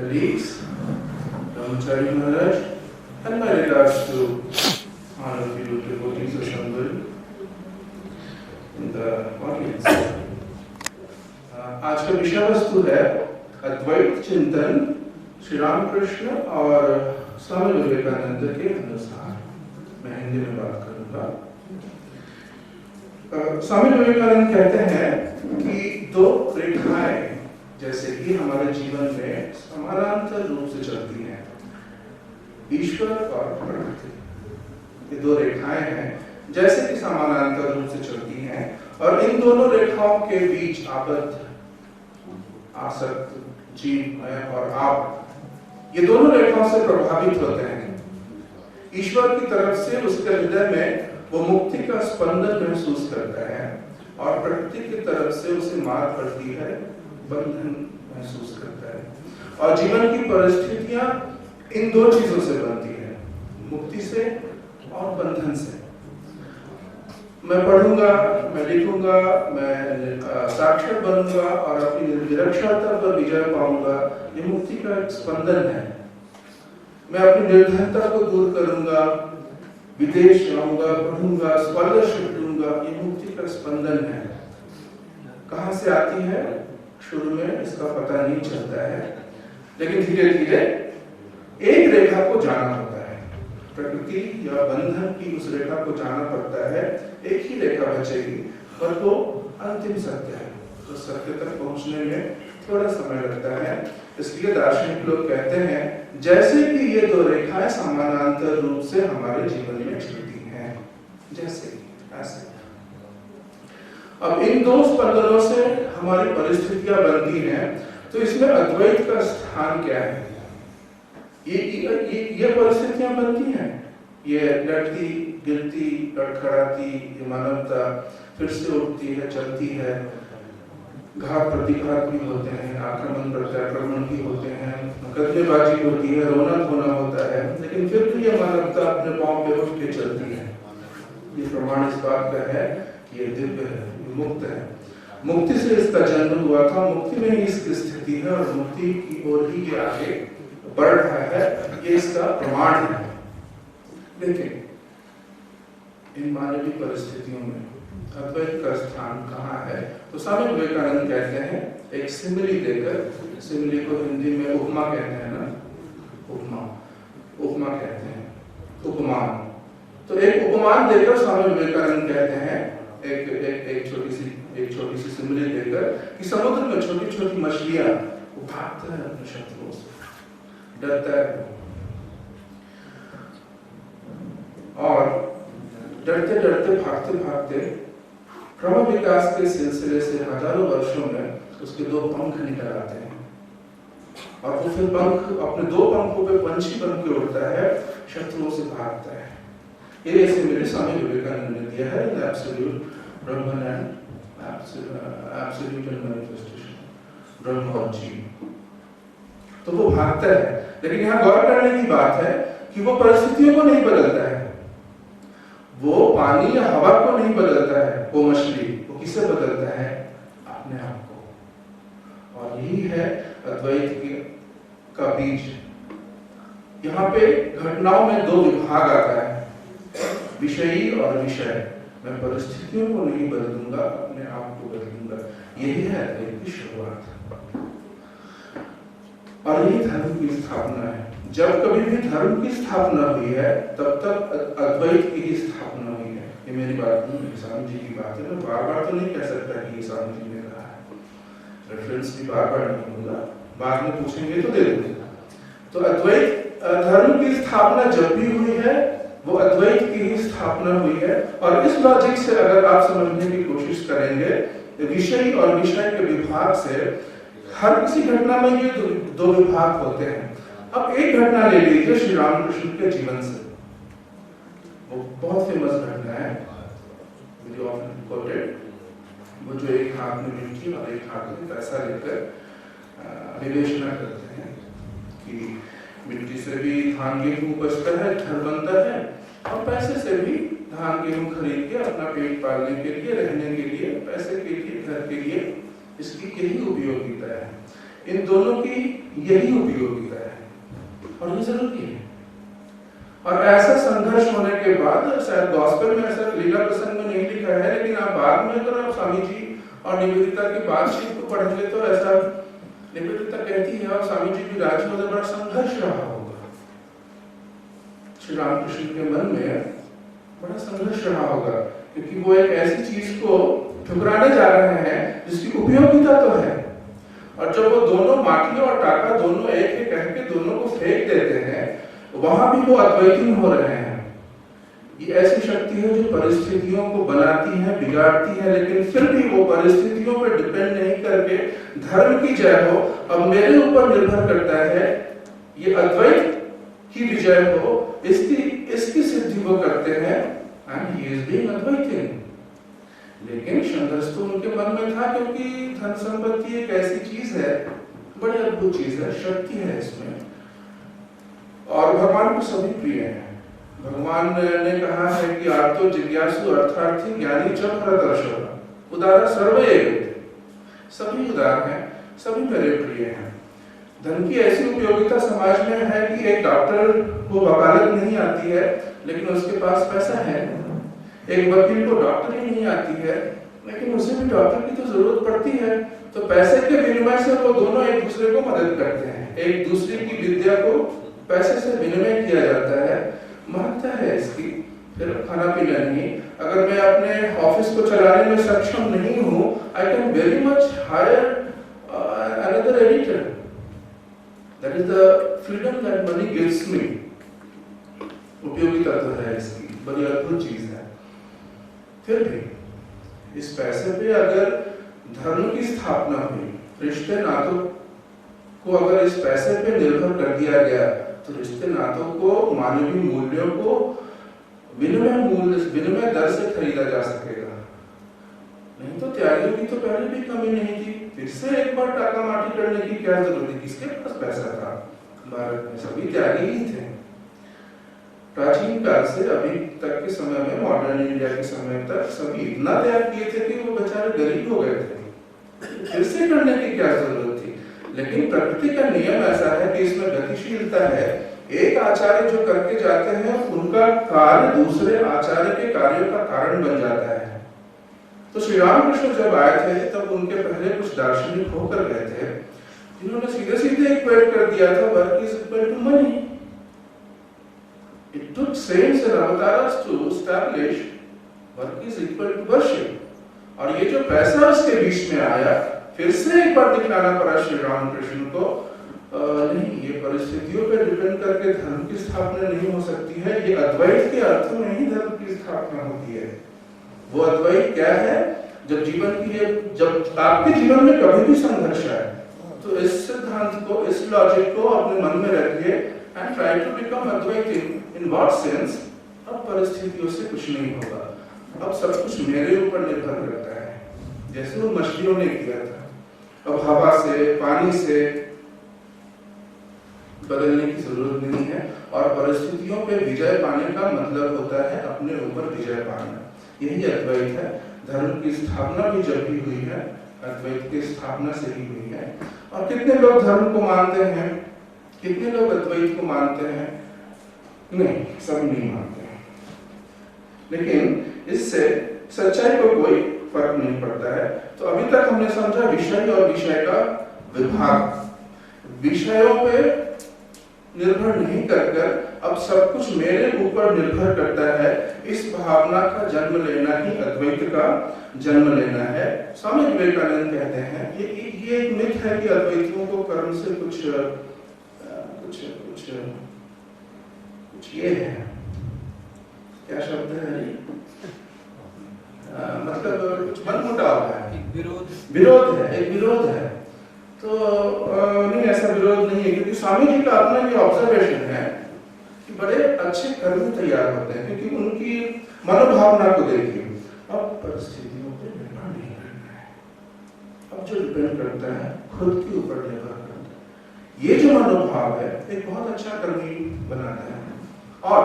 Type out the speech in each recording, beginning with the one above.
colleagues, Brahmachari Maharaj, and my regards to all of you devotees assembled in the audience. आज का विषय वस्तु है अद्वैत चिंतन श्री रामकृष्ण और स्वामी विवेकानंद के अनुसार। मैं हिंदी में बात करूंगा। स्वामी विवेकानंद कहते हैं कि दो रेखाएं जैसे कि हमारे जीवन में समानांतर रूप से चलती हैं, ईश्वर और प्रकृति। ये दो रेखाएं हैं जैसे कि समानांतर रूप से चलती हैं, और इन दोनों रेखाओं के बीच आबद्ध आसक्त जीव और आप, ये दोनों रेखाओं से प्रभावित होते हैं। ईश्वर की तरफ से उसके हृदय में वो मुक्ति का स्पंदन महसूस करता है, और प्रकृति की तरफ से उसे मार पड़ती है, बंधन महसूस करता है। और जीवन की परिस्थितियां इन दो चीजों से बनती है, मुक्ति से और बंधन से। मैं पढ़ूंगा, मैं लिखूंगा, मैं साक्षर बनूंगा और अपनी निरक्षरता पर विजय पाऊंगा, ये मुक्ति का एक स्पंदन है। मैं अपनी निर्धनता को दूर करूंगा, विदेश जाऊंगा, पढ़ूंगा, स्कॉलरशिप लूंगा, ये मुक्ति का स्पंदन है। कहां से आती है? शुरू में इसका पता नहीं चलता है, लेकिन धीरे धीरे एक रेखा को जाना होता है। प्रकृति या बंधन की उस रेखा को जाना पड़ता है। एक ही रेखा बचेगी, पर वो अंतिम सत्य है। तो सत्य तक पहुंचने में थोड़ा समय लगता है। इसलिए दार्शनिक लोग कहते हैं जैसे कि ये दो रेखाएं समानांतर रूप से हमारे जीवन में चलती हैं, जैसे ऐसे। अब इन दो स्पंदनों से हमारी परिस्थितियां बनती हैं, तो इसमें अद्वैत का स्थान क्या है? ये परिस्थितियां बनती हैं, ये लड़ती गिरती लड़खड़ाती, ये मानवता फिर से उठती है, चलती है, घात प्रतिघात भी होते हैं, आक्रमण प्रत्याक्रमण भी होते हैं, मुकदमेबाजी होती है, रोना धोना होता है, लेकिन फिर भी ये मानवता अपने पांव पे उठ के चलती है। ये प्रमाण इस बात का है कि ये दिव्य है, मुक्त है। मुक्ति से इसका जन्म हुआ था, मुक्ति में ही इसकी स्थिति है, और मुक्ति की ओर ही ये आगे बढ़ रहा है। ये इसका प्रमाण है। देखिए, इन मानवीय परिस्थितियों में अद्वैत का स्थान कहाँ है? तो स्वामी विवेकानंद कहते हैं, एक सिमिली देकर, सिमिली को हिंदी में उपमा कहते हैं ना, उपमा कहते हैं, उपमान। तो एक उपमान देकर स्वामी विवेकानंद कहते हैं, एक छोटी सी सिमिली देकर, कि समुद्र में छोटी छोटी मछलियां भागता है अपने शत्रुओं से, डरता है, और डरते डरते भागते भागते क्रम विकास के सिलसिले से हजारों वर्षों में उसके दो पंख निकल आते हैं, और वो फिर अपने दो पंखों पे पंछी बन के उड़ता है, शत्रुओं से भागता है। ये ऐसे मेरे स्वामी विवेकानंद ने दिया है, absolute Brahman and absolute manifestation, ब्रह्म और जीव। तो वो भागता है, लेकिन यहाँ गौर करने की बात है कि वो परिस्थितियों को नहीं बदलता है, वो पानी या हवा को नहीं बदलता है, वो मछली, वो किसे बदलता है? अपने आप को। और यही है अद्वैत का बीज। यहाँ पे घटनाओं में दो विभाग आता है, विषयी और विषय। मैं परिस्थितियों को नहीं बदलूंगा, अपने आप को बदलूंगा। यही है अद्वैत की शुरुआत, और यही धर्म की स्थापना है। जब कभी भी धर्म की स्थापना हुई है, तब तक अद्वैत की ही स्थापना हुई है। ये मेरी बात नहीं, स्वामी जी की बात है। मैं बार बार तो नहीं कह सकता कि स्वामी जी ने कहा है, रेफरेंस भी बार बार नहीं दूंगा, बाद में पूछेंगे तो दे दूंगा। तो अद्वैत धर्म की स्थापना जब भी हुई है, वो अद्वैत की ही स्थापना हुई है। और इस लॉजिक से अगर आप समझने की कोशिश करेंगे, विषय और विषय के विभाग से, हर किसी घटना में ये दो विभाग होते हैं। अब एक घटना ले लीजिए श्री रामकृष्ण के जीवन से, वो बहुत फेमस घटना है, वो जो एक हाथ में मिट्टी और एक हाथ में पैसा लेकर विवेचना करते हैं कि मिट्टी से भी धान गेहूं उपजता है, घर बनता है, और पैसे से भी धान गेहूं खरीद के अपना पेट पालने के लिए, रहने के लिए, पैसे के लिए, घर के लिए, इसकी यही उपयोगिता है। इन दोनों की यही उपयोगिता है और ये जरूरी है। और ऐसा संघर्ष होने के बाद, शायद गॉस्पेल में ऐसा लीला प्रसंग में नहीं लिखा है, लेकिन आप बाद में अगर आप स्वामी जी और निवेदिता की बातचीत को पढ़ेंगे तो ऐसा निवेदिता कहती है, और स्वामी जी की राज में बड़ा संघर्ष रहा होगा, श्री रामकृष्ण के मन में बड़ा संघर्ष रहा होगा, क्योंकि वो एक ऐसी चीज को ठुकराने जा रहे हैं जिसकी उपयोगिता तो है, और जब वो दोनों माटी और टाका दोनों एक है कह के दोनों को फेंक देते हैं, वहां भी वो अद्वैती हो रहे हैं। ये ऐसी शक्ति है जो परिस्थितियों को बनाती है, बिगाड़ती है, लेकिन फिर भी वो परिस्थितियों पर डिपेंड नहीं करके धर्म की जय हो, अब मेरे ऊपर निर्भर करता है, ये अद्वैत की विजय हो, इसकी सिद्धि वो करते हैं, एंड ही इज बीइंग अद्वैती। लेकिन संघर्ष तो उनके मन में था, क्योंकि धन संपत्ति एक ऐसी चीज है, बड़ी अद्भुत चीज है, शक्ति है इसमें, और भगवान को सभी प्रिय है। भगवान ने कहा है कि आर्तो जिज्ञासु अर्थार्थी ज्ञानी च भरतर्षभ उदारा सर्वे एव, सभी उदार हैं, सभी मेरे प्रिय हैं। धन की ऐसी उपयोगिता समाज में है कि एक डॉक्टर को वकालत नहीं आती है लेकिन उसके पास पैसा है, एक वकील को डॉक्टरी नहीं आती है लेकिन उसे भी डॉक्टर की तो जरूरत पड़ती है, तो पैसे के विनिमय से वो दोनों एक दूसरे को मदद करते हैं, एक दूसरे की विद्या को पैसे से विनिमय किया जाता है, महत्ता है इसकी। फिर खाना पीना नहीं, अगर मैं अपने ऑफिस को चलाने में सक्षम नहीं हूँ, I can very much hire another editor, that is the freedom that money gives me. उपयोगिता तो है इसकी, बड़ी अद्भुत चीज है। फिर भी इस पैसे पे अगर धर्म की स्थापना हुई, रिश्ते नातों को अगर इस पैसे पे निर्भर कर दिया गया, तो रिश्ते नातों को मानवीय मूल्यों को विनिमय दर से खरीदा जा सकेगा। नहीं तो त्यागियों की तो पहले भी कमी नहीं थी, फिर से एक बार टाका माटी करने की क्या जरूरत थी, किसके पास पैसा था? भारत में सभी त्यागी ही थे। प्राचीन काल से अभी तक के समय में, मॉडर्न इंडिया के समय तक सभी इतना त्याग किए थे कि वो बेचारे गरीब हो गए थे, फिर से करने की क्या जरूरत थी? लेकिन प्रकृति का नियम ऐसा है कि इसमें गतिशीलता है, एक आचार्य जो करके जाते हैं उनका कार्य दूसरे आचार्य के कार्यों का कारण बन जाता है। तो श्री रामकृष्ण जब आए थे तब उनके पहले कुछ दार्शनिक होकर गए थे जिन्होंने सीधे सीधे इक्वेट कर दिया था work is equal to money. It took saints and avatars to establish work is equal to worship, और ये जो पैसा उसके बीच में आया, फिर से एक बार दिखलाना पड़ा श्री रामकृष्ण को, नहीं, ये परिस्थितियों पर डिपेंड करके धर्म की स्थापना नहीं हो सकती है, ये अद्वैत के अर्थ में ही धर्म की स्थापना होती है। वो अद्वैत क्या है? जब जीवन की जब आपके जीवन में कभी भी संघर्ष आए तो इस सिद्धांत को, इस लॉजिक को अपने मन में रखिए and try to become advaiti. In what sense? अब परिस्थितियों से कुछ नहीं होगा, अब सब कुछ मेरे ऊपर निर्भर करता है, जैसे वो मछलियों ने किया था। अब हवा से, पानी से बदलने की जरूरत नहीं है, और परिस्थितियों पे विजय पाने का मतलब होता है अपने ऊपर विजय पाना। यही अद्वैत है। धर्म की स्थापना भी जब भी हुई है, अद्वैत की स्थापना से ही हुई है। और कितने लोग धर्म को मानते हैं, कितने लोग अद्वैत को मानते हैं? नहीं, सब नहीं मानते हैं। लेकिन इससे सच्चाई को कोई फर्क नहीं पड़ता है। तो अभी तक हमने समझा विषय और विषय का विभाग, विषयों पे निर्भर नहीं कर अब सब कुछ मेरे ऊपर निर्भर करता है, इस भावना का जन्म लेना ही अद्वैत का जन्म लेना है। स्वामी विवेकानंद कहते हैं ये एक मिथ है कि अद्वैतियों को कर्म से कुछ ये है, क्या शब्द है, मतलब कुछ मनमुटाव है, विरोध है, एक विरोध है। तो नहीं, ऐसा विरोध नहीं है, क्योंकि स्वामी जी का अपना ये ऑब्जर्वेशन है कि बड़े अच्छे कर्म तैयार होते हैं, क्योंकि उनकी मनोभावना को देखिए। अब परिस्थितियों पर निर्भर नहीं करना है, अब जो डिपेंड करता है खुद के ऊपर निर्भर करता है। ये जो मनोभाव है एक बहुत अच्छा कर्मी बनाता है। और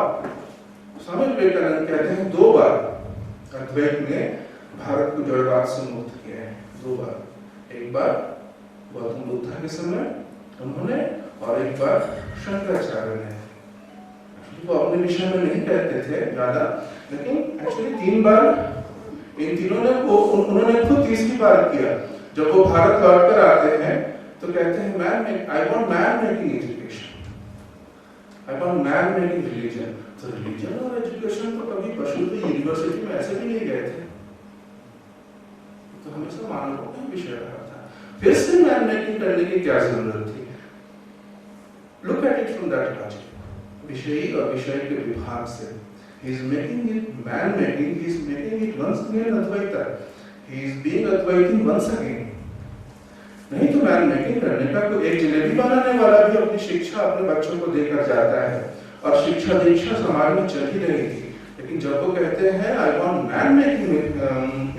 स्वामी विवेकानंद कहते हैं 2 बार अद्वैत ने भारत को जड़वाद से मुक्त किया है, 2 बार। एक बार गौतम बुद्ध के समय उन्होंने, और एक बार शंकराचार्य ने। वो अपने विषय में नहीं कहते थे ज्यादा, लेकिन एक्चुअली 3 बार इन तीनों ने उन्होंने खुद तीसरी बार किया। जब वो भारत लौट कर आते हैं तो कहते हैं I want man making education, I want man making religion. तो रिलीजन और एजुकेशन तो कभी पशु की यूनिवर्सिटी में ऐसे भी नहीं गए थे, तो हमेशा मानवों का विषय रहा था। फिर से मैन मेकिंग करने की क्या जरूरत थी? Look at it from that logic, विषयी और विषय के विभाग से। He is making it man making, he is making it once again Advaita, he is being Advaitin once again। नहीं तो मैन मेकिंग करने का कोई एक जलेबी बनाने वाला भी अपनी शिक्षा अपने बच्चों को देकर जाता है, और शिक्षा दीक्षा समाज में चल ही रही थी। लेकिन जब वो कहते हैं I want man making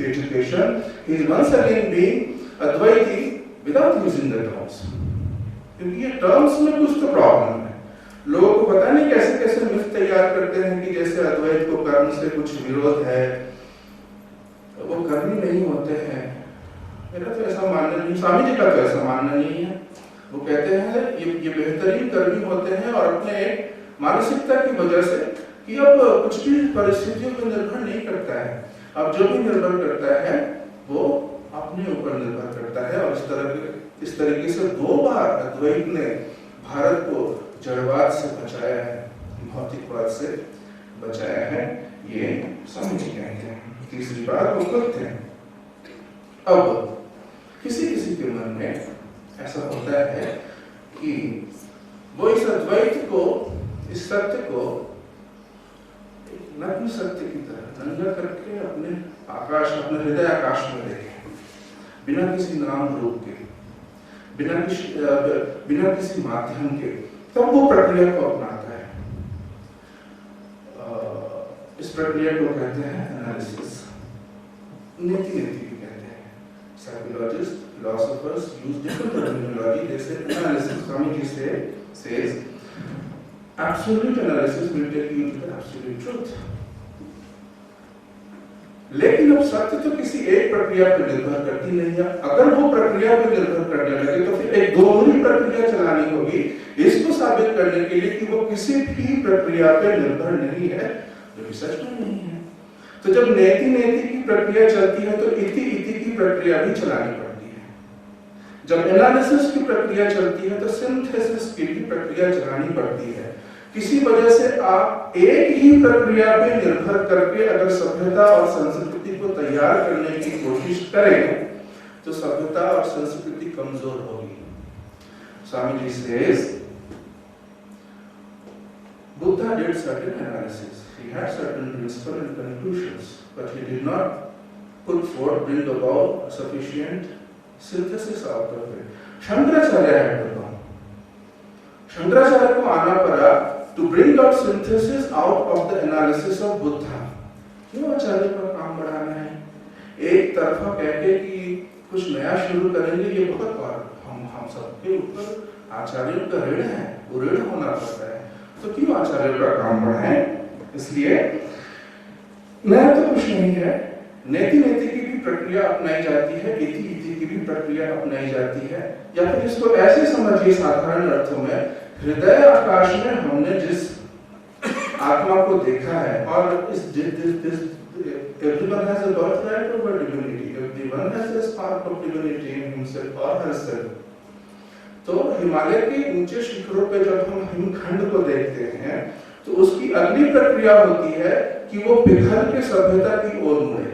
education, he is once again being advaiti without using the terms, क्योंकि ये टर्म्स में कुछ तो प्रॉब्लम है। लोगों को पता नहीं कैसे कैसे मिथ तैयार करते हैं कि जैसे अद्वैत को कर्म से कुछ विरोध है, वो कर्मी नहीं होते हैं। मेरा तो ऐसा मानना नहीं, स्वामी जी का तो ऐसा मानना नहीं है। वो कहते हैं ये बेहतरीन कर्मी होते हैं, और अपने एक मानसिकता की वजह से कि अब कुछ भी परिस्थितियों पर निर्भर नहीं करता है, अब जो भी निर्भर करता है वो अपने ऊपर निर्भर करता है। और इस तरीके से 2 बार अद्वैत ने भारत को जड़वाद से बचाया है, भौतिकवाद से बचाया है, ये समझ गए हैं। तीसरी बार वो खुद थे। अब किसी किसी के मन में ऐसा होता है कि वो इस अद्वैत को, इस सत्य को नग्न सत्य की तरह नंगा करके अपने आकाश, अपने हृदय आकाश में देखे, बिना किसी नाम रूप के, बिना किसी माध्यम के, तब वो प्रक्रिया को अपनाता है। इस प्रक्रिया को कहते हैं एनालिसिस, नीति भी कहते हैं। Psychologist, philosophers use different terminology. They say analysis, Swamiji says absolute analysis will take you to the absolute truth। लेकिन अब सत्य तो किसी एक प्रक्रिया पर निर्भर करती नहीं है। अगर वो प्रक्रिया पर निर्भर करने लगे तो फिर एक दोहरी प्रक्रिया चलानी होगी इसको साबित करने के लिए कि वो किसी भी प्रक्रिया पर निर्भर नहीं है, जो कि सच में नहीं है। तो जब नेति की प्रक्रिया चलती है तो इति की प्रक्रिया भी चलानी पड़ती है। जब एनालिसिस की प्रक्रिया चलती है तो सिंथेसिस की भी प्रक्रिया चलानी पड़ती है। किसी वजह से आप एक ही प्रक्रिया पे निर्भर करके अगर सभ्यता और संस्कृति को तैयार करने की कोशिश करें तो सभ्यता और संस्कृति कमजोर होगी। Swami ji says Buddha did certain analysis, he had certain principles and conclusions, but he did not bring about sufficient synthesis out of it। Shankaracharya had to come। Shankaracharya को आना पड़ा to bring out synthesis out of the analysis of Buddha। क्यों आचार्य का काम बढ़ाना है? एक तरफा कहके कि कुछ नया शुरू करेंगे, ये बहुत बार हम सबके ऊपर आचार्यों का ऋण है, वो ऋण होना पड़ता है। तो क्यों आचार्यों का काम बढ़ाएं? इसलिए नया तो कुछ नहीं है। नेति की भी प्रक्रिया अपनाई जाती है, इति की भी प्रक्रिया अपनाई जाती है। या फिर इसको ऐसे समझिए साधारण अर्थों में, हृदय आकाश में हमने जिस आत्मा को देखा है, और इस everyone has a birthright over divinity, everyone has a spark of divinity in himself or herself। तो हिमालय के ऊंचे शिखरों पे जब हम हिमखंड को देखते हैं तो उसकी अगली प्रक्रिया होती है कि वो पिघल के सभ्यता की ओर मुड़े।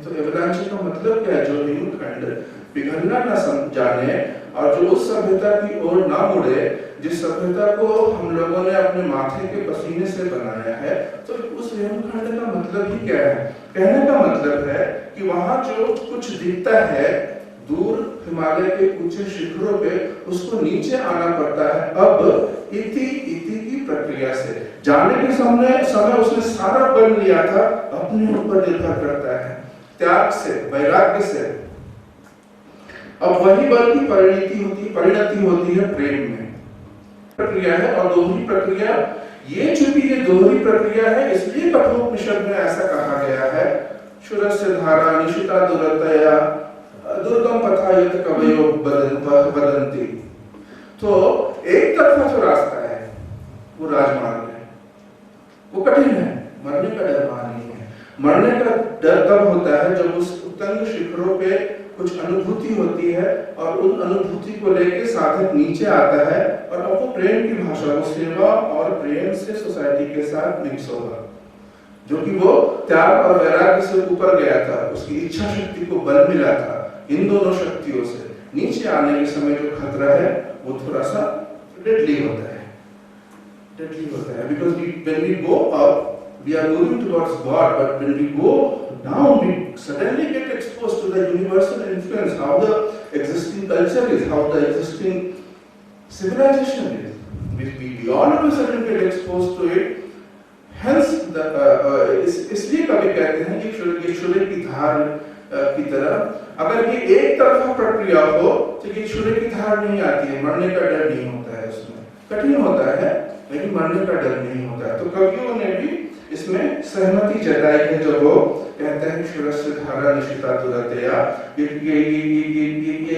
तो एवलांची का मतलब क्या है? जो हिमखंड पिघलना न जाने और जो उस सभ्यता की ओर ना मुड़े, जिस सभ्यता को हम लोगों ने अपने माथे के पसीने से बनाया है, तो उस हिमखंड का मतलब ही क्या है? कहने का मतलब है कि वहां जो कुछ दिखता है दूर हिमालय के ऊंचे शिखरों पे, उसको नीचे आना पड़ता है। अब इति की प्रक्रिया से जाने के समय उसने सारा बल लिया था, अपने ऊपर निर्भर करता है, त्याग से, वैराग्य से। अब वही बल की परिणति होती है प्रेम में। प्रक्रिया है और दोहरी प्रक्रिया, ये चूंकि ये दोहरी प्रक्रिया है इसलिए कठोपनिषद में ऐसा कहा गया है, शूरस्य धारा निशिता दुरतया, दुर्गम पथा यत कवयो बदंती। तो एक तरफा जो रास्ता है वो राजमार्ग है, वो कठिन है, मरने का डर वहां नहीं है। मरने का डर तब होता है जब उस उत्तंग शिखरों पे कुछ अनुभूति होती है और उन अनुभूति को लेके साधक नीचे आता है और अब वो प्रेम की भाषा, वो सेवा और प्रेम से सोसाइटी के साथ मिक्स होगा, जो कि वो त्याग और वैराग्य से ऊपर गया था, उसकी इच्छा शक्ति को बल मिला था। इन दोनों शक्तियों से नीचे आने के समय जो खतरा है वो थोड़ा सा डेडली होता है, because when we go up we are moving towards God, but when we go down we suddenly get exposed to the universal influence, how the existing culture is, how the existing civilization is. We all of a sudden get exposed to it. Hence इसलिए कभी कहते हैं कि ईश्वर की धार की तरह अगर ये एक तरफा प्रक्रिया हो तो ये ईश्वर की धार नहीं आती है, मरने का डर नहीं होता है, उसमें कठिन होता है लेकिन मरने का डर नहीं होता है। तो कवियों ने भी इसमें सहमति जताई है जब वो कहते हैं ईश्वरस्य धारा निशिता तुरतया। ये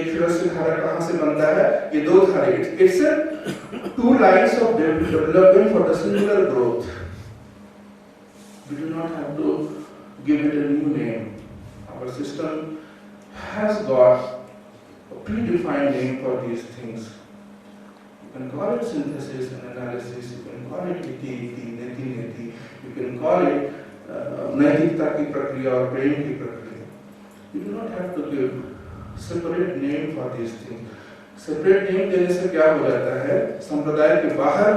ईश्वरस्य धारा कहाँ से बनता है? ये दो धारे, it's two lines of development for the singular growth. We do not have to give it a new name. Our system has got a predefined name for these things. You can call it synthesis and analysis, you can call it iti, neti, you can call it नैतिकता की प्रक्रिया और प्रेम की प्रक्रिया। You do not have to give separate name for these things. Separate name देने से क्या हो जाता है? संप्रदाय के बाहर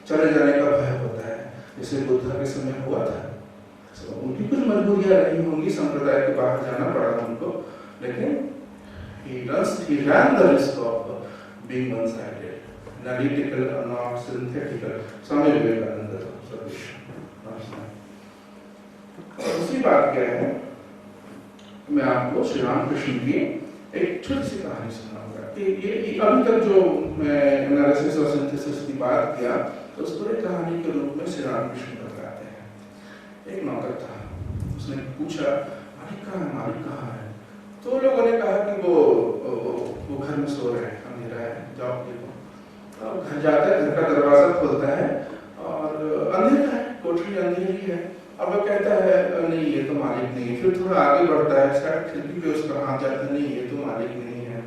चले जाने का भय होता है, जैसे बुद्ध के समय हुआ था। उनकी कुछ मजबूरियां रही होंगी, संप्रदाय के बाहर जाना पड़ा उनको, लेकिन he ran the risk of being one-sided, analytical or not synthetical. Swami Vivekananda दूसरी बात क्या है, मैं आपको श्री रामकृष्ण की एक छोटी सी कहानी सुनाऊंगा कि ये अभी तक जो मैं एनालिसिस और सिंथेसिस की बात किया तो उसको एक कहानी के रूप में श्री रामकृष्ण बताते हैं। एक नौकर था, उसने पूछा मालिक कहाँ है? तो लोगों ने कहा कि वो घर में सो रहे हैं, अंधेरा है, जाओ देखो। तो घर जाता है, घर का दरवाजा खोलता है और अंधेरा है, कोठरी अंधेरी है। अब वो कहता है नहीं ये तो मालिक नहीं है। फिर थोड़ा आगे बढ़ता है, शायद खिड़की पे उसका हाथ जाता है, नहीं ये तो मालिक नहीं है।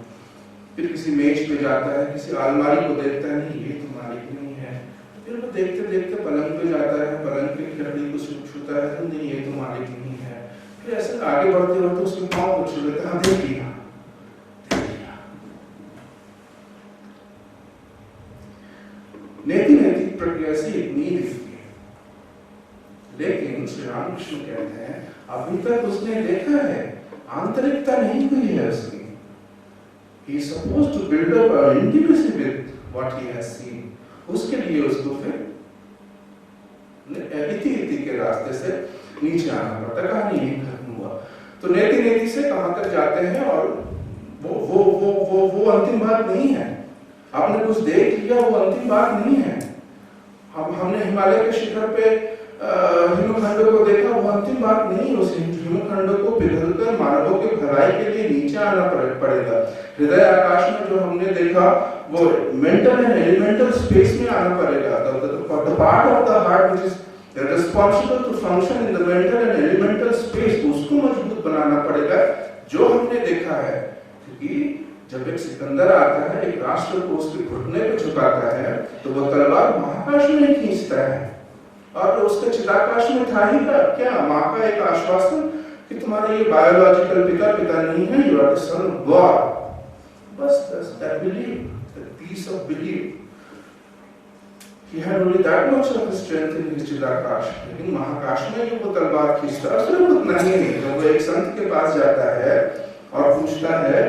फिर किसी मेज पे जाता है, किसी अलमारी को देखता है, नहीं ये तो मालिक नहीं है। फिर वो देखते देखते पलंग पे जाता है, पलंग की लकड़ी को छूता है, तो नहीं ये तो मालिक नहीं है। फिर ऐसे आगे बढ़ते बढ़ते उसके पाँव को छू लेता है, देख लिया। नैतिक प्रक्रिया से एक नींद है, लेकिन श्री रामकृष्ण कहते हैं अभी तक उसने देखा है, आंतरिकता नहीं हुई है उसकी। He is supposed to build up an intimacy with what he has seen. उसके लिए उसको फिर इति के रास्ते से नीचे आना पड़ता। कहानी यही खत्म हुआ। तो नेति से कहां तक जाते हैं और वो अंतिम बात नहीं है। आपने कुछ देख लिया वो अंतिम बात नहीं है। हमने हिमालय के शिखर पे हिमखंड को देखा, वो अंतिम बात नहीं। उस हिमखंड को पिघलकर मानवों के भलाई के लिए नीचे आना पड़ेगा। हृदय आकाश में जो हमने देखा वो मेंटल एंड एलिमेंटल स्पेस में आना पड़ेगा। The part of the heart which is responsible to function in the mental and elemental space, उसको मजबूत बनाना पड़ेगा। जो हमने देखा है, क्योंकि जब एक सिकंदर आता है, एक राष्ट्र को उसके घुटने पे झुकाता है, तो वो तलवार महाकाश में खींचता है और उसके चिदाकाश में था ही क्या? माँ का एक आश्वासन कि तुम्हारा ये बायोलॉजिकल पिता नहीं है, you are the son of God. बस that belief, that piece of belief. He had only that much of strength in his चिदाकाश, लेकिन महाकाश में जो वो तलवार खींचता है, सिर्फ उतना ही नहीं। जब वो एक संत के पास जाता है और पूछता है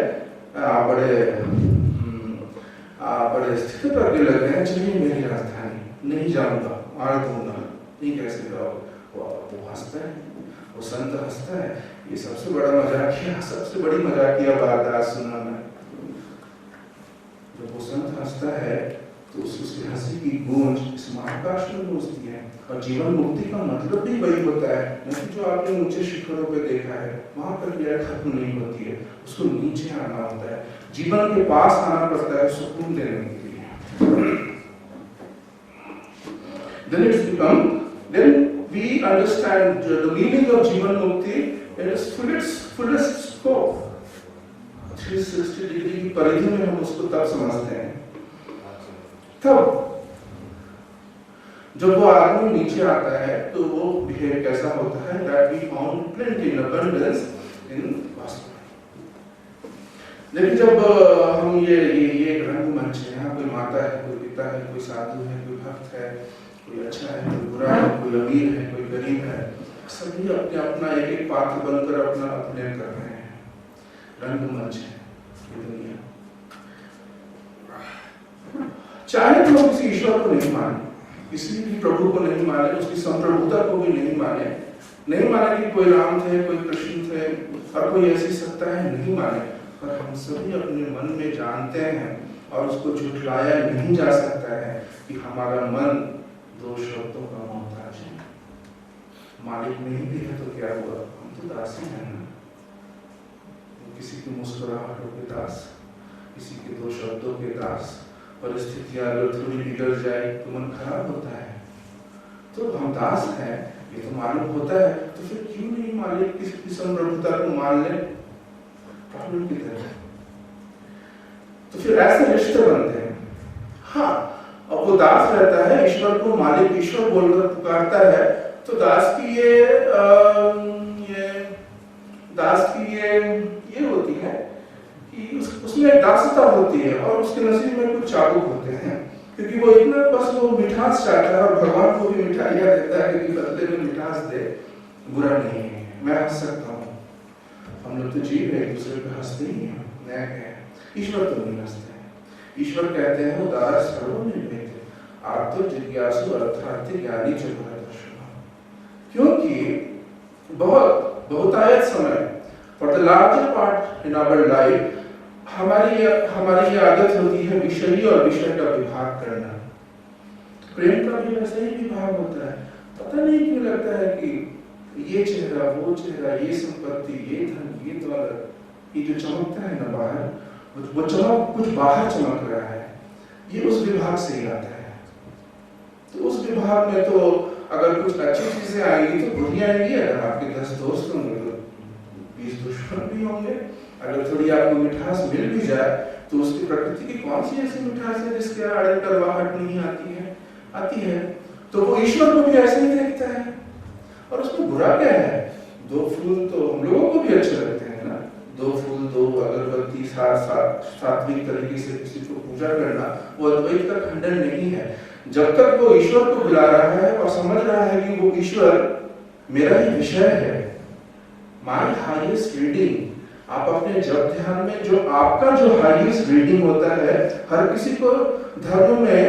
बड़े स्थिति पर के लगे हैं, चलिए मेरी राजधानी, नहीं जाऊंगा, मार दूंगा, नहीं कैसे जाओगे? वो हंसता है, वो संत हंसता है। ये सबसे बड़ा मजाकिया, सबसे बड़ी मजाकिया वारदात सुना मैं। जब वो संत हंसता है तो तो उसकी हंसी की गूंज इस महाकाश में गूंजती है। और जीवन मुक्ति का मतलब भी वही होता है, नहीं जो आपने ऊंचे शिखरों पे देखा है वहां पर क्रिया खत्म नहीं होती है, उसको नीचे आना होता है, जीवन के पास आना पड़ता है सुकून देने के लिए। Then we understand the meaning of जीवन मुक्ति in its fullest scope। 360 degree की परिधि में हम उसको तब समझते हैं तब जब वो आदमी नीचे आता है तो वो बिहेव कैसा होता है, that we found plenty in abundance in Vastu। लेकिन जब हम ये रंगमंच है, यहाँ कोई माता है, कोई पिता है, कोई साधु है, कोई भक्त है, कोई अच्छा है, कोई बुरा है, कोई अमीर है, कोई गरीब है, सभी अपने अपना एक एक पात्र बनकर अपना अभिनय कर रहे हैं। रंगमंच है ये दुनिया। चाहे तो हम किसी ईश्वर को नहीं माने, किसी भी प्रभु को नहीं माने, उसकी संप्रभुता को भी नहीं माने कि कोई राम थे, कोई कृष्ण थे और कोई ऐसी सत्ता है, नहीं माने, पर हम सभी अपने मन में जानते हैं और उसको झुठलाया नहीं जा सकता है कि हमारा मन दो शब्दों का मोहताज है। मालिक नहीं भी है तो क्या हुआ, हम तो दासी हैं ना। किसी की मुस्कुराहटों के दास, किसी के दो शब्दों के दास। परिस्थितियां अगर थोड़ी बिगड़ जाए तो मन खराब होता है, तो हम दास हैं, ये तो मालूम होता है, तो फिर क्यों नहीं मालिक की संप्रभुता को मान ले प्रॉब्लम की तरह। तो फिर ऐसे रिश्ते बनते हैं। हाँ, अब वो दास रहता है, ईश्वर को मालिक ईश्वर बोलकर पुकारता है, तो दास की ये होती है कि उसमें एक दासता होती है और उसके नसीब में कुछ चाबुक होते हैं, क्योंकि वो इतना बस वो मिठास चाहता है और भगवान को भी मिठाइयाँ देता है क्योंकि बदले में मिठास दे। बुरा नहीं है, मैं हंस सकता हूँ, हम लोग तो जीव है, एक दूसरे पे हंसते ही हैं, नया क्या है। ईश्वर तो नहीं हंसते हैं। ईश्वर कहते हैं वो दारा सर्वनिर्मित आर्तो जिज्ञासु अर्थार्थी ज्ञानी चतुर्दर्शन। क्योंकि बहुतायत समय for the larger part in our life हमारी ये आदत होती है विषयी और विषय का विभाग करना। प्रेम का भी वैसे ही विभाग होता है। पता नहीं क्यों लगता है कि ये चेहरा, वो चेहरा, ये संपत्ति, ये धन, ये दौलत, ये जो चमकता है ना बाहर, वो चमक कुछ बाहर चमक रहा है, ये उस विभाग से ही आता है। तो उस विभाग में तो अगर कुछ अच्छी चीजें आएंगी तो बुरी आएंगी। अगर आपके 10 दोस्त होंगे तो 20 दुश्मन भी होंगे। अगर थोड़ी आपको मिठास मिल भी जाए तो उसकी प्रकृति की कौन सी ऐसी मिठास है जिसके आड़े करवाहट नहीं आती है। तो वो ईश्वर को भी ऐसे ही देखता है और उसमें बुरा क्या है। 2 फूल तो हम लोगों को भी अच्छे लगते हैं ना, 2 फूल, 2 अगरबत्ती, सात्विक तरीके से किसी को पूजा करना, वो अद्वैत का खंडन नहीं है। जब तक वो ईश्वर को बुला रहा है और समझ रहा है कि वो ईश्वर मेरा ही विषय है, माय हाईएस्ट रीडिंग। आप अपने जप ध्यान में जो आपका जो हाईएस्ट रीडिंग होता है, हर किसी को धर्म में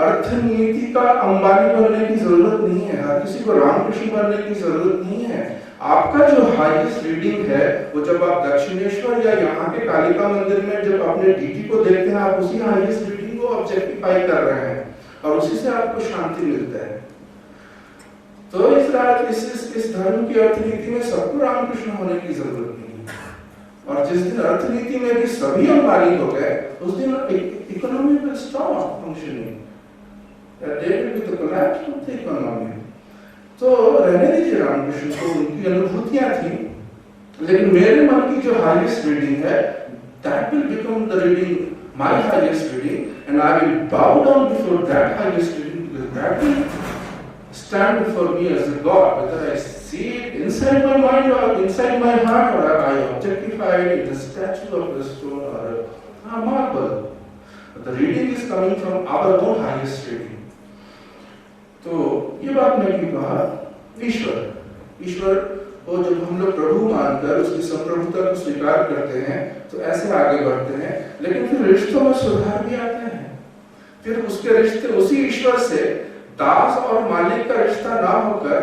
अर्थनीति का अंबानी बनने की जरूरत नहीं है, हर किसी को रामकृष्ण बनने की जरूरत नहीं है। आपका जो हाईएस्ट रीडिंग है वो जब आप दक्षिणेश्वर या यहाँ के कालिका मंदिर में जब अपने डीटी को देखते हैं, आप उसी हाईएस्ट रीडिंग को ऑब्जेक्टिफाई कर रहे हैं और उसी से आपको शांति मिलता है। तो इस धर्म की अर्थनीति में सबको रामकृष्ण होने की जरूरत नहीं है। और जिस दिन अर्थनीति में भी सभी अंबानी हो गए, उस दिन economy will stop functioning, there will be the collapse of the economy. तो रहने दीजिए रामकृष्ण को, उनकी अनुभूतियां थी, लेकिन मेरे मन की जो हाईएस्ट रीडिंग है, that will become the reading, my highest reading, and I will बाउ down before that highest reading, because that will stand before me as a God, whether I see it inside my mind or inside my heart, or I objectify it in a statue of a stone or a marble. But the reading is coming from our own highest reading. तो ये बात मैं क्यों कहा, ईश्वर को जब हम लोग प्रभु मानकर उसकी संप्रभुता को स्वीकार करते हैं तो ऐसे आगे बढ़ते हैं, लेकिन फिर रिश्तों में सुधार भी आते हैं। फिर उसके रिश्ते उसी ईश्वर से दास और मालिक का रिश्ता ना होकर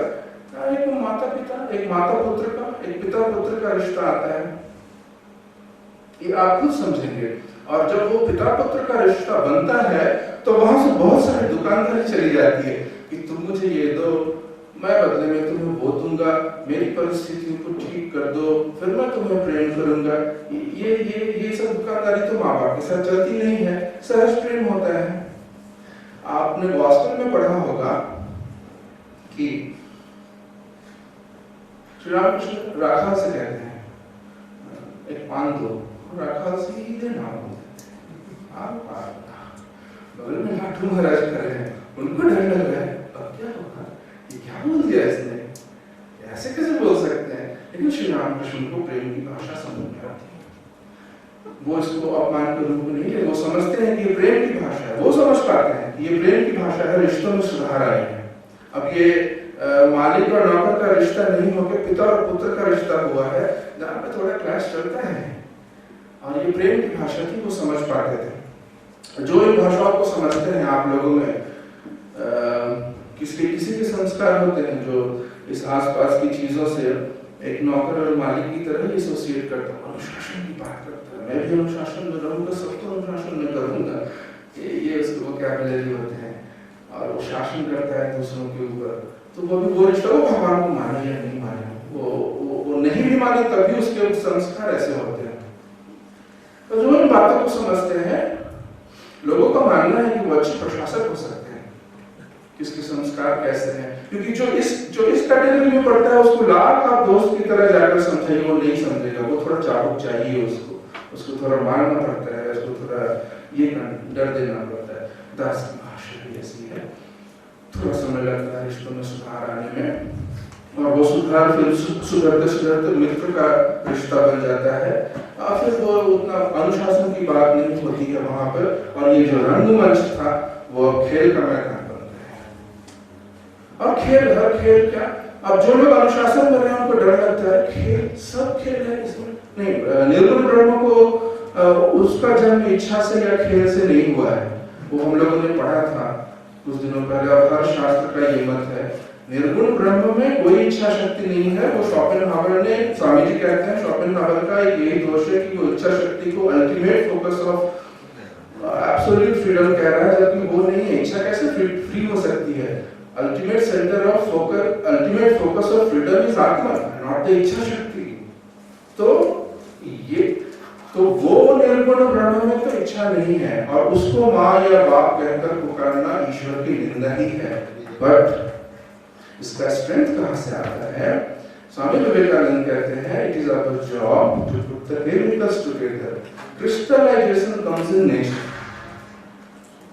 एक माता पुत्र का, एक पिता पुत्र का रिश्ता आता है। ये आप खुद समझेंगे। और जब वो पिता पुत्र का रिश्ता बनता है तो वहां से बहुत सारी दुकानदारी चली जाती है कि तुम मुझे ये दो, मैं बदले में तुम्हें वो दूंगा, मेरी परिस्थितियों को ठीक कर दो, फिर मैं तुम्हें प्रेम करूंगा। ये सब दुकानदारी तो माँ बाप के साथ चलती नहीं है, सहज प्रेम होता है। आपने गॉस्पेल में पढ़ा होगा कि श्री रामकृष्ण राखाल से कहते हैं, एक पान दो, राखाल सीधे नाम बोलते हैं, बगल में लाठू महाराज खड़े हैं, उनको डर लग रहा है, अब क्या होगा, ये क्या बोल दिया इसने, ऐसे कैसे बोल सकते हैं। लेकिन श्री रामकृष्ण को प्रेम की भाषा समझ में आती है, वो इसको अपमान के रूप में नहीं है, वो समझते हैं कि ये प्रेम की भाषा है, वो समझ पाते हैं कि ये प्रेम की भाषा है, रिश्तों में सुधार आई है। अब ये मालिक और नौकर का रिश्ता नहीं होकर पिता और पुत्र का रिश्ता हुआ है, जहाँ पे थोड़ा क्लैश चलता है, और ये प्रेम की भाषा थी, वो समझ पाते थे। जो इन भाषाओं को समझते हैं आप लोगों में किसी के संस्कार होते हैं जो इस आसपास की चीजों से एक नौकर और मालिक की तरह ही एसोसिएट करता है, अनुशासन की बात करता है, मैं भी अनुशासन में रहूंगा, सबको अनुशासन में करूंगा, ये उसके वोकैबुलरी होते हैं, और वो शासन करता है दूसरों के ऊपर। तो वो रिश्ता वो भगवान को माने या नहीं माने, वो नहीं भी माने तभी उसके संस्कार ऐसे होते हैं। तो जो इन बातों को समझते हैं, लोगों का मानना है कि वो अच्छे प्रशासक हो सकते हैं, किसके संस्कार कैसे हैं, क्योंकि जो इस कैटेगरी में पड़ता है उसको लाख आप दोस्त की तरह जाकर समझाइए, वो नहीं समझेगा, वो थोड़ा चाबुक चाहिए, उसको थोड़ा मारना पड़ता है, उसको थोड़ा ये डर देना पड़ता है। दास की भाषा भी ऐसी है, थोड़ा समय लगता है रिश्तों में सुधार आने में, और वो सुधार फिर सुधरते मित्र का रिश्ता बन जाता है, और फिर वो उतना अनुशासन की बात नहीं होती है वहां पर, और ये जो रंगमंच था वो खेल का मैदान बनता है। और हर खेल क्या, अब जो लोग अनुशासन में रहे हैं उनको डर लगता है, खेल सब खेल है इसमें नहीं। निर्गुण ब्रह्म को उसका जन्म इच्छा से या खेल से नहीं हुआ है, वो हम लोगों ने पढ़ा था कुछ दिनों पहले, और हर शास्त्र का ये मत है, निर्गुण ब्रह्म में कोई इच्छा शक्ति नहीं है। वो शोपेनहावर ने, स्वामी जी कहते हैं शोपेनहावर का एक यही दोष है कि वो इच्छा शक्ति को ultimate focus of absolute freedom कह रहा है, जबकि वो नहीं है। इच्छा कैसे फ्री हो सकती है? Ultimate centre of focus, ultimate focus of freedom is आत्मा, नॉट द इच्छा शक्ति। तो वो निर्गुण ब्रह्म में तो इच्छा नहीं है, और उसको माँ या बाप कहकर पुकारना ईश्वर की निंदा ही है। बट इसका स्ट्रेंथ कहां से आता है? स्वामी विवेकानंद कहते हैं, it is our job to put the chemicals together, crystallisation comes in nature.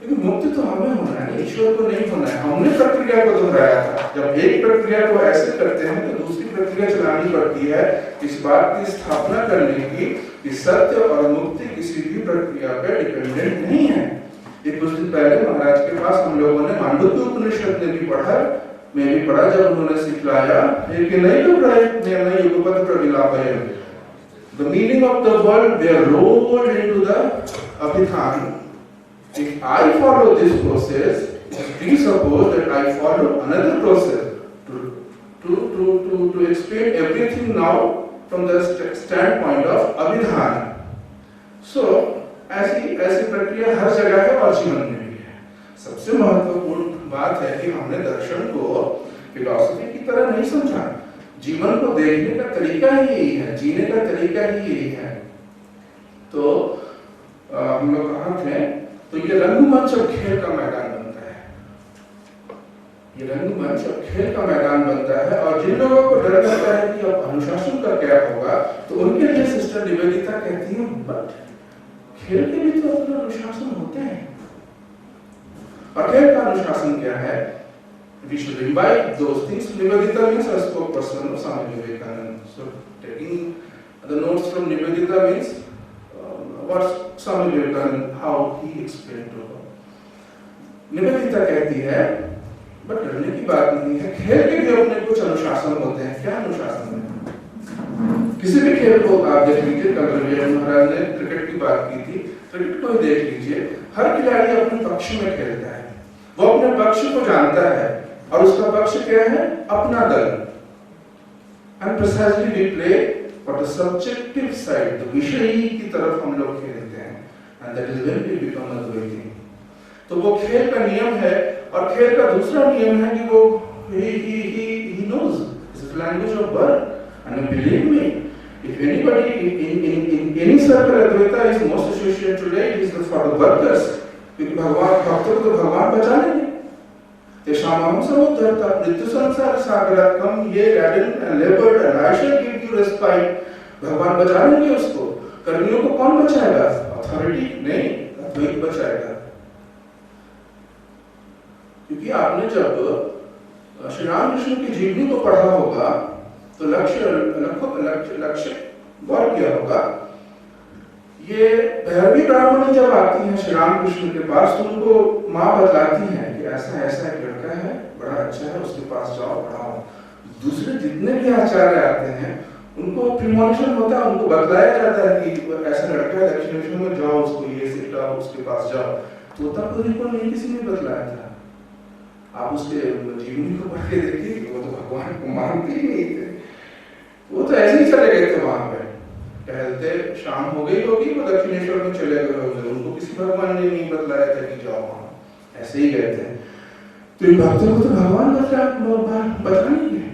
लेकिन मुक्ति तो हमें होना है, ईश्वर को नहीं होना है। हमने प्रक्रिया को दोहराया था, जब एक प्रक्रिया को ऐसे करते हैं तो दूसरी प्रक्रिया चलानी पड़ती है, इस बात की स्थापना करने की कि सत्य और मुक्ति किसी भी प्रक्रिया पर डिपेंडेंट नहीं है। एक कुछ दिन पहले महाराज के पास हम लोगों ने मांडुक्य उपनिषद में भी पढ़ा, मैं भी पढ़ा, जब उन्होंने सिखलाया एक नई युगपद प्रविलापयन्, the meaning of the world they are rolled into the abhidhan. If I follow this process, presuppose that I follow another process to explain everything now from the standpoint of abhidhan. So ऐसी प्रक्रिया हर जगह है और जीवन में भी है। सबसे महत्वपूर्ण बात है कि हमने दर्शन को फिलॉसफी की तरह नहीं समझा, जीवन को देखने का तरीका ही यही है, जीने का तरीका ही यही है। तो हम लोग कहाँ थे? तो ये रंगमंच और खेल का मैदान बनता है, ये रंगमंच और खेल का मैदान बनता है। और जिन लोगों को डर लगता है कि अब अनुशासन का क्या होगा, तो उनके लिए सिस्टर निवेदिता कहती है, बट खेल के भी तो अपना अनुशासन होते हैं। और खेल का अनुशासन क्या है? We should imbibe those things. Nivedita means a spokesperson of Swami Vivekananda. So taking the notes from Nivedita means what Swami Vivekananda, how he explained to her. Nivedita कहती है, बट डरने की बात नहीं है, खेल के भी अपने कुछ अनुशासन होते हैं। क्या अनुशासन है? किसी भी खेल को आप देख लीजिए, कल रविवार महाराज ने क्रिकेट की बात की थी, क्रिकेट को ही देख लीजिए, हर खिलाड़ी अपने पक्ष में खेलता है, वो अपने पक्ष को जानता है, और उसका पक्ष क्या है? अपना दल। And precisely we play for the subjective side, the विषयी की तरफ हम लोग खेलते हैं, and that is when we become advaiti. तो वो खेल का नियम है, और खेल का दूसरा नियम है कि वो he knows his language of birth, and believe me, if anybody in any circle Advaita is most associated today is for the workers, क्योंकि भगवान भक्तों को तो भगवान बचा लेंगे। तेषामहं समुद्धरता मृत्यु संसार सागरात्मकं ये laden labored and I shall give you respite, भगवान बचा लेंगे उसको। कर्मियों को कौन बचाएगा? अथॉरिटी नहीं, अद्वैत बचाएगा। क्योंकि आपने जब श्री रामकृष्ण की जीवनी को पढ़ा होगा तो लक्ष्य गौर किया होगा। ये भैरवी ब्राह्मणी जब आती है श्री रामकृष्ण के पास तो उनको माँ बतलाती है कि ऐसा ऐसा एक लड़का है, बड़ा अच्छा है, उसके पास जाओ, पढ़ाओ। दूसरे जितने भी आचार्य आते हैं उनको प्रीमोनिशन होता है, उनको बतलाया जाता है कि ऐसा लड़का है दक्षिणेश्वर में, जाओ उसको ये सिखाओ, उसके पास जाओ। तोतापुरी को नहीं किसी ने बतलाया था। आप उसके जीवनी को पढ़ के देखिए, वो तो भगवान को मानते ही नहीं थे, वो तो ऐसे ही चले गए थे वहां पे, टहलते, शाम हो गई होगी, वो दक्षिणेश्वर में चले गए होंगे, उनको किसी भगवान ने नहीं बतलाया था कि जाओ वहां, ऐसे ही गए थे। तो इन भक्तों को तो भगवान बचा नहीं है,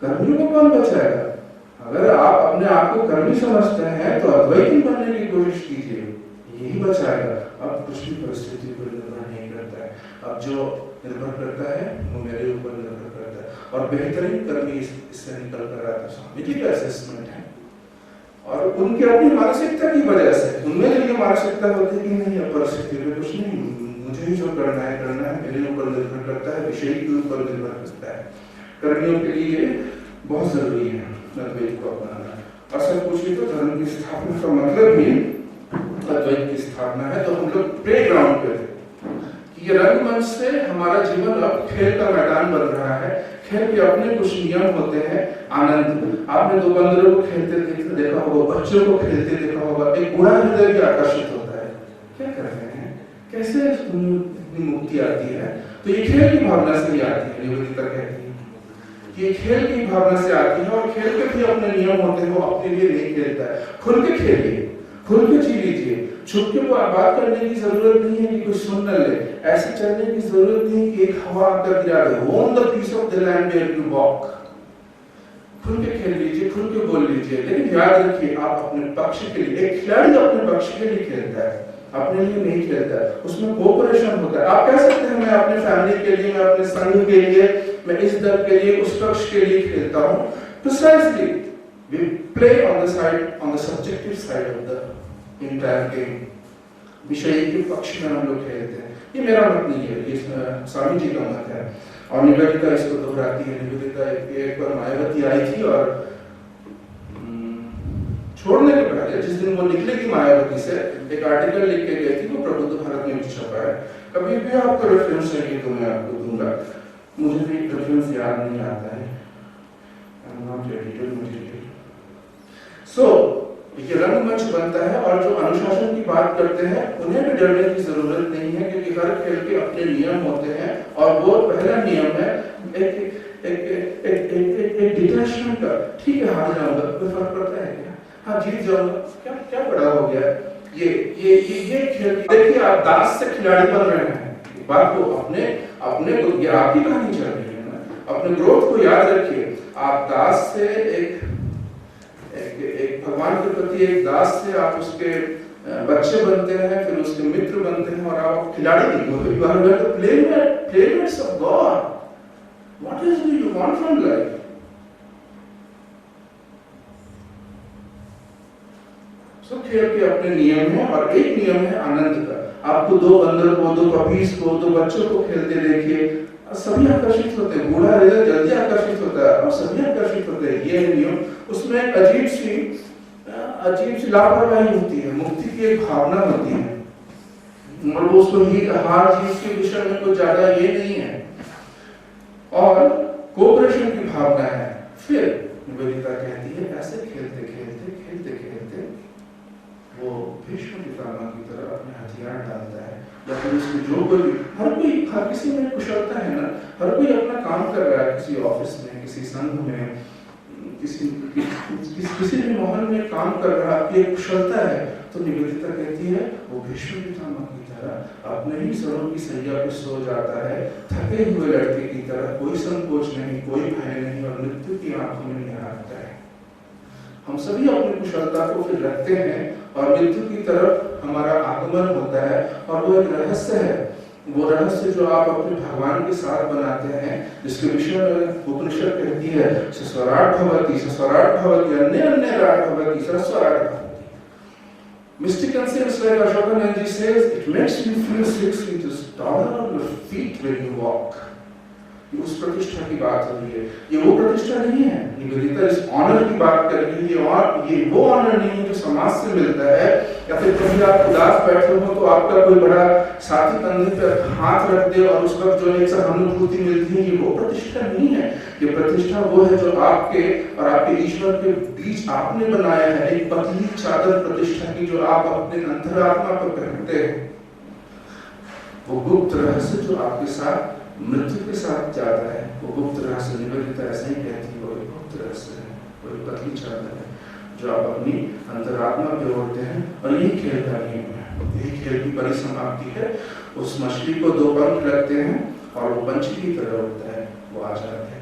कर्मियों को कौन बचाएगा? अगर आप अपने आप को कर्मी समझते हैं तो अद्वैती बनने की कोशिश कीजिए, यही बचाएगा। अब कुछ भी परिस्थिति पर निर्भर नहीं करता है, अब जो निर्भर करता है वो मेरे ऊपर निर्भर करता है, और बेहतरीन कर्मी इससे निकल कर आता है। स्वामी जी का असेसमेंट है, और उनकी अपनी मानसिकता की वजह से उनमें जो ये मानसिकता होती है कि नहीं अब परिस्थिति में कुछ नहीं, मुझे ही जो करना है मेरे ऊपर निर्भर करता है, विषय के ऊपर निर्भर करता है। कर्मियों के लिए बहुत जरूरी है अद्वैत को अपनाना। और सब पूछिए तो धर्म की स्थापना का मतलब ही अद्वैत की स्थापना है। तो हम लोग प्ले ग्राउंड पे थे कि ये रंगमंच से हमारा जीवन अब खेल का मैदान बन रहा है। खेल के अपने कुछ नियम होते हैं। आनंद, आपने दो बंदरों को खेलते देखा होगा, बच्चों को खेलते देखा होगा, एक बूढ़ा हृदय भी आकर्षित होता है, क्या कर रहे हैं, कैसे मुक्ति आती है। तो ये खेल की भावना से ही आती है। निवेदिता कहती है ये खेल की भावना से आती है, और खेल के भी अपने नियम होते हैं, वो अपने लिए नहीं खेलता है। खुल के खेलिए, खुल के जी लीजिए, छुप के बात करने की जरूरत नहीं है कि कोई सुन न ले, ऐसे चलने की जरूरत नहीं कि एक हवा आकर गिरा दे। On the piece of the land where you walk. खुल के खेल लीजिए, खुल के बोल लीजिए, लेकिन याद रखिए आप अपने पक्ष के लिए, एक खिलाड़ी अपने पक्ष के लिए खेलता है, अपने लिए नहीं खेलता है। उसमें कोऑपरेशन होता है। आप कह सकते हैं मैं अपने फैमिली के लिए, मैं अपने संघ के लिए, मैं इस दल के लिए, उस पक्ष के लिए खेलता हूं। Precisely we play on the side, on the subjective side of the entire game. विषय के पक्ष में हम लोग खेलते हैं। ये मेरा मत नहीं है, ये स्वामी जी का मत है। और निवेदिता इसको दोहराती है। निवेदिता एक बार मायावती आई थी और छोड़ने के पहले जिस दिन वो निकलेगी मायावती से, एक आर्टिकल लिख के गई थी, वो प्रबुद्ध भारत में भी छपा है। कभी भी आपको रेफरेंस चाहिए तो मैं आपको दूंगा, मुझे भी रेफरेंस याद नहीं आता है। ये रंगमंच बनता है, और जो अनुशासन की बात करते हैं उन्हें भी डरने की जरूरत नहीं है, क्योंकि हर खेल के अपने नियम होते हैं। और वो पहला नियम है एक डिटैचमेंट का। ठीक है, हार जाऊंगा, कोई फर्क पड़ता है क्या? हाँ, जीत जाऊंगा, क्या बड़ा हो गया। ये खेल, देखिए आप दास से खिलाड़ी बन रहे हैं। बात को अपने को, ये आपकी कहानी चल रही है ना, अपने ग्रोथ को याद रखिए। आप दास से एक भगवान के प्रति एक दास से आप उसके बच्चे बनते हैं, फिर उसके मित्र बनते हैं, और आप खिलाड़ी नहीं होते। You are the playmates of God. What else do you want from life? सब खेल के अपने नियम हैं, और एक नियम है आनंद का। आपको दो बंदर को, दो पपीज को, दो बच्चों को खेलते देखिए, सभी आकर्षित होते हैं। बूढ़ा हृदय जल्दी आकर्षित होता है, और सभी आकर्षित होते हैं। ये नियम, उसमें एक अजीब सी लापरवाही होती है, मुक्ति की एक भावना होती है, और वो उसको ही हार जीत के विषय में कोई ज्यादा ये नहीं है, और कोऑपरेशन की भावना है। फिर निवेदिता कहती है ऐसे खेलते खेलते वो भीष्म पितामह की तरह अपने हथियार डालता है, या फिर उसकी जो कोई, हर किसी में कुशलता है ना, हर कोई अपना काम कर रहा है, किसी ऑफिस में, किसी संघ में, किसी भी माहौल में काम कर रहा आपकी एक कुशलता है, तो निवेदिता कहती है वो भीष्म पितामह की तरह अपने ही स्वरों की सैया पर सो जाता है, थके हुए लड़के की तरह, कोई संकोच नहीं, कोई भय नहीं, और मृत्यु की आंखों में निहारता है। हम सभी अपनी कुशलता को फिर रखते हैं और मृत्यु की तरफ हमारा आगमन होता है, और वो एक रहस्य है, वो रहस्य जो आप अपने भगवान के साथ बनाते हैं, जिसके विषय में उपनिषद कहती है सस्वराट भवति, सस्वराट भवति, अन्य अन्य राट भवति, सरस्वराट भवति। Mystic sense, like Ashokanand ji says, it makes you feel 6 inches taller on your feet when you walk. ये उस प्रतिष्ठा की बात हो रही है, ये वो प्रतिष्ठा नहीं है। निवेदिता इस ऑनर की बात कर रही है, और ये वो ऑनर नहीं है जो समाज से मिलता है, या फिर कभी आप उदास बैठे हो तो आपका कोई बड़ा साथी कंधे पर हाथ रख दे और उस वक्त जो एक सहानुभूति मिलती है, ये वो प्रतिष्ठा नहीं है। ये प्रतिष्ठा वो है जो आपके और आपके ईश्वर के बीच आपने बनाया है, एक पतली चादर प्रतिष्ठा की जो आप अपने अंतरात्मा पर पहनते हैं। वो गुप्त रहस्य जो आपके साथ मृत्यु के साथ जाता है, वो गुप्त रहस्य निवेदिता ऐसे ही कहती है, वो एक गुप्त रहस्य है, वो एक पतली चादर है जो आप अपनी अंतरात्मा पे ओढ़ते हैं। और यही खेल का नियम है, यही खेल की परिसमाप्ति है। उस मछली को 2 पंख लगते हैं और वो पंछी की तरह उड़ता है, वो आजाद है।